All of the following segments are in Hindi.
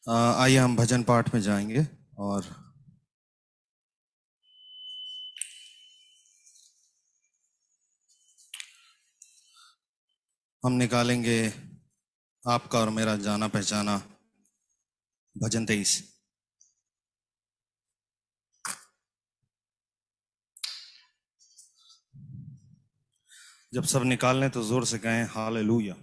आइए हम भजन पाठ में जाएंगे और हम निकालेंगे आपका और मेरा जाना पहचाना भजन 23। जब सब निकाल लें तो जोर से कहें हालेलुया।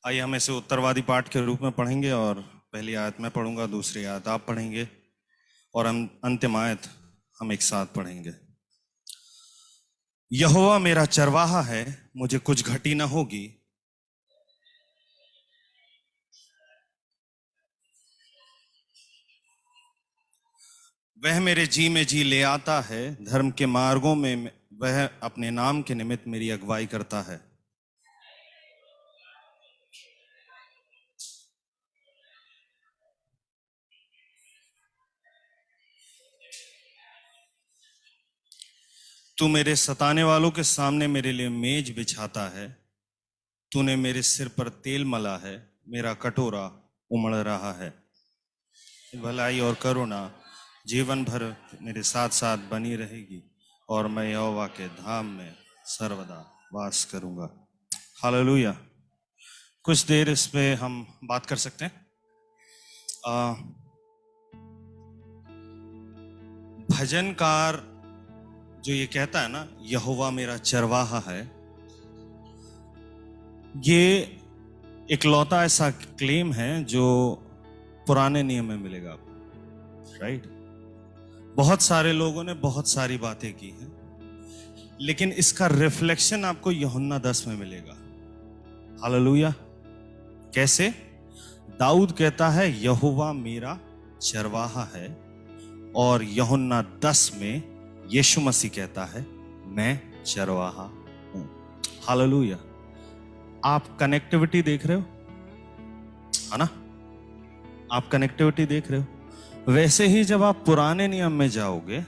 आइए हम इसे उत्तरवादी पाठ के रूप में पढ़ेंगे और पहली आयत मैं पढ़ूंगा, दूसरी आयत आप पढ़ेंगे और हम अंतिम आयत हम एक साथ पढ़ेंगे। यहोवा मेरा चरवाहा है, मुझे कुछ घटी न होगी। वह मेरे जी में जी ले आता है, धर्म के मार्गों में वह अपने नाम के निमित्त मेरी अगुवाई करता है। तू मेरे सताने वालों के सामने मेरे लिए मेज बिछाता है। तूने मेरे सिर पर तेल मला है, मेरा कटोरा उमड़ रहा है। भलाई और करुणा जीवन भर मेरे साथ साथ बनी रहेगी और मैं यहोवा के धाम में सर्वदा वास करूंगा। हालेलुया। कुछ देर इस पे हम बात कर सकते हैं। भजनकार जो ये कहता है ना, यहोवा मेरा चरवाहा है, ये इकलौता ऐसा क्लेम है जो पुराने नियम में मिलेगा आपको, राइट। बहुत सारे लोगों ने बहुत सारी बातें की हैं, लेकिन इसका रिफ्लेक्शन आपको यूहन्ना 10 में मिलेगा। हालेलुया। कैसे? दाऊद कहता है यहोवा मेरा चरवाहा है, और यूहन्ना 10 में यीशु मसीह कहता है मैं चरवाहा हूं। हालेलुया। आप कनेक्टिविटी देख रहे हो, है ना? आप कनेक्टिविटी देख रहे हो। वैसे ही जब आप पुराने नियम में जाओगे,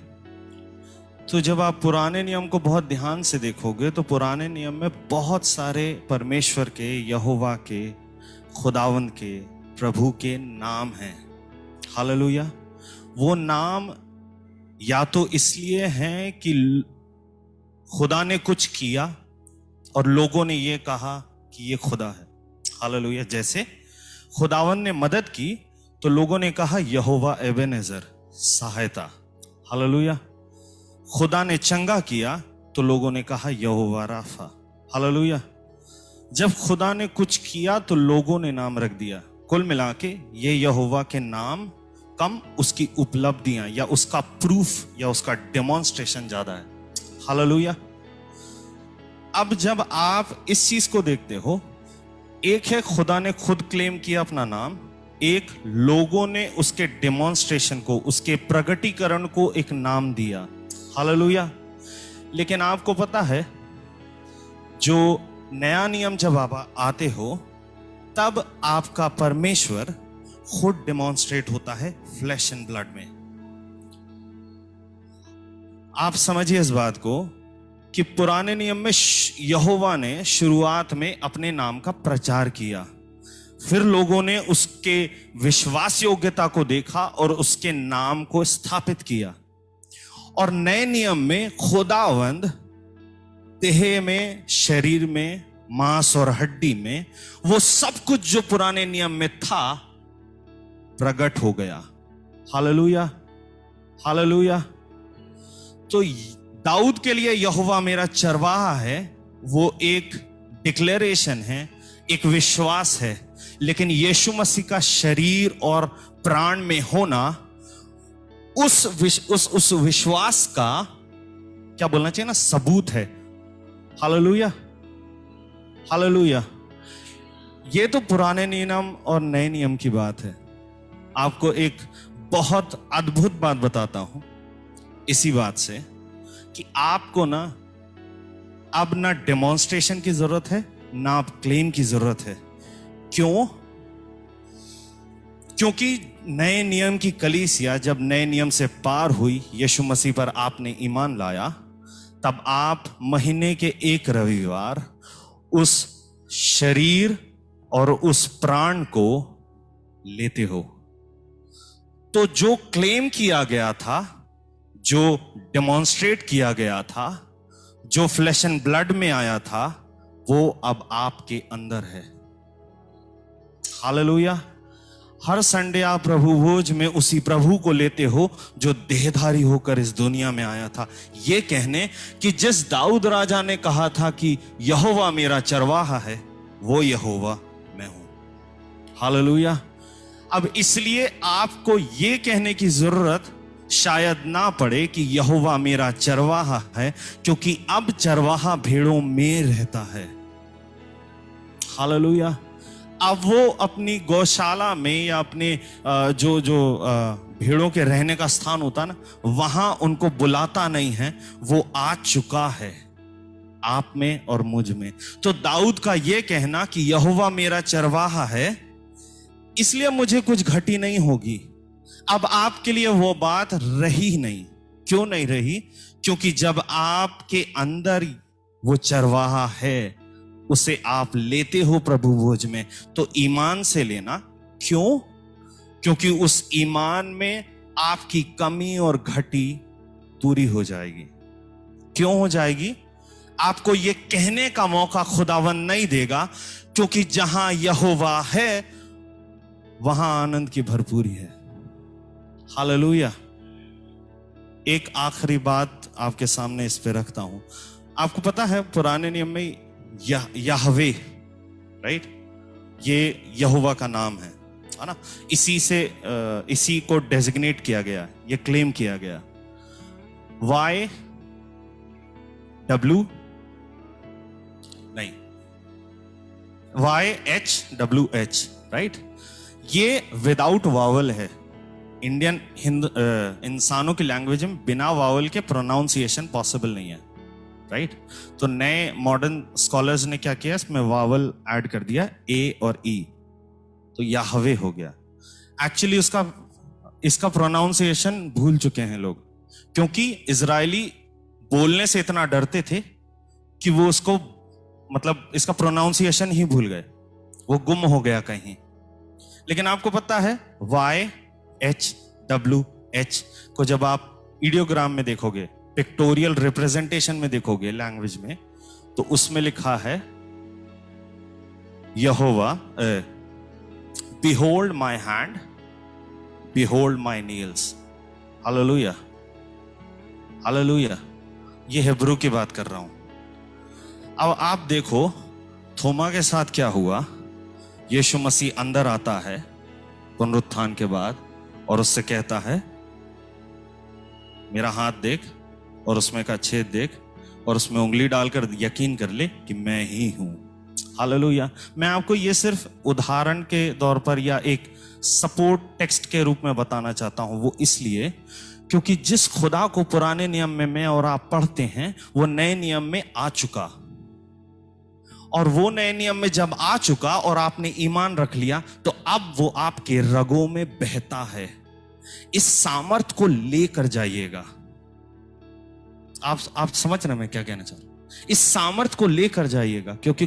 तो जब आप पुराने नियम को बहुत ध्यान से देखोगे, तो पुराने नियम में बहुत सारे परमेश्वर के, यहोवा के, खुदावंद के, प्रभु के नाम हैं। हालेलुया। वो नाम या तो इसलिए हैं कि खुदा ने कुछ किया और लोगों ने ये कहा कि ये खुदा है। हालेलुया। जैसे खुदावन ने मदद की तो लोगों ने कहा यहोवा एबेनेजर, सहायता। हालेलुया। खुदा ने चंगा किया तो लोगों ने कहा यहोवा राफा। हालेलुया। जब खुदा ने कुछ किया तो लोगों ने नाम रख दिया। कुल मिला के ये यहोवा के नाम कम, उसकी उपलब्धियां या उसका प्रूफ या उसका डेमोन्स्ट्रेशन ज्यादा है। हालेलुया। अब जब आप इस चीज को देखते हो, एक है खुदा ने खुद क्लेम किया अपना नाम, एक लोगों ने उसके डेमोन्स्ट्रेशन को, उसके प्रगटीकरण को एक नाम दिया। हालेलुया। लेकिन आपको पता है, जो नया नियम जब आप आते हो, तब आपका परमेश्वर खुद डेमोन्स्ट्रेट होता है फ्लैश एंड ब्लड में। आप समझिए इस बात को कि पुराने नियम में यहोवा ने शुरुआत में अपने नाम का प्रचार किया, फिर लोगों ने उसके विश्वास योग्यता को देखा और उसके नाम को स्थापित किया। और नए नियम में खुदावंद देह में, शरीर में, मांस और हड्डी में, वो सब कुछ जो पुराने नियम में था प्रकट हो गया। हालेलुया। हालेलुया। तो दाऊद के लिए यहोवा मेरा चरवाहा है, वो एक डिक्लेरेशन है, एक विश्वास है। लेकिन यीशु मसीह का शरीर और प्राण में होना उस विश्वास का, क्या बोलना चाहिए ना, सबूत है। हालेलुया। हालेलुया। ये तो पुराने नियम और नए नियम की बात है। आपको एक बहुत अद्भुत बात बताता हूं इसी बात से, कि आपको ना अब ना डेमोन्स्ट्रेशन की जरूरत है, ना आप क्लेम की जरूरत है। क्यों? क्योंकि नए नियम की कलीसिया जब नए नियम से पार हुई, यीशु मसीह पर आपने ईमान लाया, तब आप महीने के एक रविवार उस शरीर और उस प्राण को लेते हो। तो जो क्लेम किया गया था, जो डेमोन्स्ट्रेट किया गया था, जो फ्लैश एंड ब्लड में आया था, वो अब आपके अंदर है। हालेलुया। हर संडे आप प्रभु भोज में उसी प्रभु को लेते हो जो देहधारी होकर इस दुनिया में आया था, ये कहने कि जिस दाऊद राजा ने कहा था कि यहोवा मेरा चरवाहा है, वो यहोवा मैं हूं। हालेलुया। अब इसलिए आपको ये कहने की जरूरत शायद ना पड़े कि यहोवा मेरा चरवाहा है, क्योंकि अब चरवाहा भेड़ों में रहता है। हालेलुया। अब वो अपनी गौशाला में या अपने जो भेड़ों के रहने का स्थान होता ना, वहां उनको बुलाता नहीं है, वो आ चुका है आप में और मुझ में। तो दाऊद का ये कहना कि यहोवा मेरा चरवाहा है, इसलिए मुझे कुछ घटी नहीं होगी, अब आपके लिए वो बात रही नहीं। क्यों नहीं रही? क्योंकि जब आपके अंदर वो चरवाहा है, उसे आप लेते हो प्रभु भोज में, तो ईमान से लेना। क्यों? क्योंकि उस ईमान में आपकी कमी और घटी पूरी हो जाएगी। क्यों हो जाएगी? आपको यह कहने का मौका खुदावन नहीं देगा, क्योंकि जहां यहोवा है वहां आनंद की भरपूरी है। हालेलुया। एक आखिरी बात आपके सामने इस पे रखता हूं। आपको पता है पुराने नियम में याहवे, राइट, ये यहोवा का नाम है ना? इसी को डेजिग्नेट किया गया, ये क्लेम किया गया। YHWH, right. ये विदाउट वावल है। इंडियन इंसानों की लैंग्वेज में बिना वावल के प्रोनाउंसिएशन पॉसिबल नहीं है, राइट। तो नए मॉडर्न स्कॉलर्स ने क्या किया, इसमें वावल ऐड कर दिया, ए और ई, तो याहवे हो गया। एक्चुअली इसका प्रोनाउंसिएशन भूल चुके हैं लोग, क्योंकि इजरायली बोलने से इतना डरते थे कि वो उसको मतलब इसका प्रोनाउंसिएशन ही भूल गए, वो गुम हो गया कहीं। लेकिन आपको पता है YHWH को जब आप इडियोग्राम में देखोगे, पिक्टोरियल रिप्रेजेंटेशन में देखोगे लैंग्वेज में, तो उसमें लिखा है Jehovah, behold my hand, behold my nails. Hallelujah, hallelujah. ये हिब्रू की बात कर रहा हूं। अब आप देखो थोमा के साथ क्या हुआ। यीशु मसीह अंदर आता है पुनरुत्थान के बाद और उससे कहता है मेरा हाथ देख और उसमें का छेद देख और उसमें उंगली डालकर यकीन कर ले कि मैं ही हूं। हालेलुया। मैं आपको ये सिर्फ उदाहरण के तौर पर या एक सपोर्ट टेक्स्ट के रूप में बताना चाहता हूं। वो इसलिए क्योंकि जिस खुदा को पुराने नियम में मैं और आप पढ़ते हैं, वो नए नियम में आ चुका, और वो नए नियम में जब आ चुका और आपने ईमान रख लिया, तो अब वो आपके रगों में बहता है। इस सामर्थ को लेकर जाइएगा। आप समझ रहे हैं मैं क्या कहना चाह रहा हूं? इस सामर्थ को लेकर जाइएगा, क्योंकि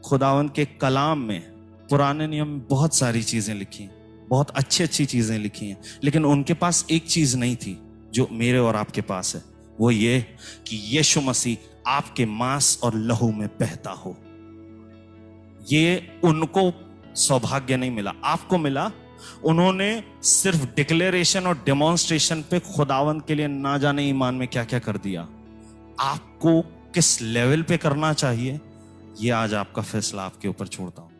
खुदावंद के कलाम में, पुराने नियम में बहुत सारी चीजें लिखी, बहुत अच्छी अच्छी चीजें लिखी हैं, लेकिन उनके पास एक चीज नहीं थी जो मेरे और आपके पास है। वो ये कि यीशु मसीह आपके मांस और लहू में बहता हो। ये उनको सौभाग्य नहीं मिला, आपको मिला। उन्होंने सिर्फ डिक्लेरेशन और डेमोन्स्ट्रेशन पे खुदावंद के लिए ना जाने ईमान में क्या क्या कर दिया। आपको किस लेवल पे करना चाहिए, ये आज आपका फैसला आपके ऊपर छोड़ता हूं।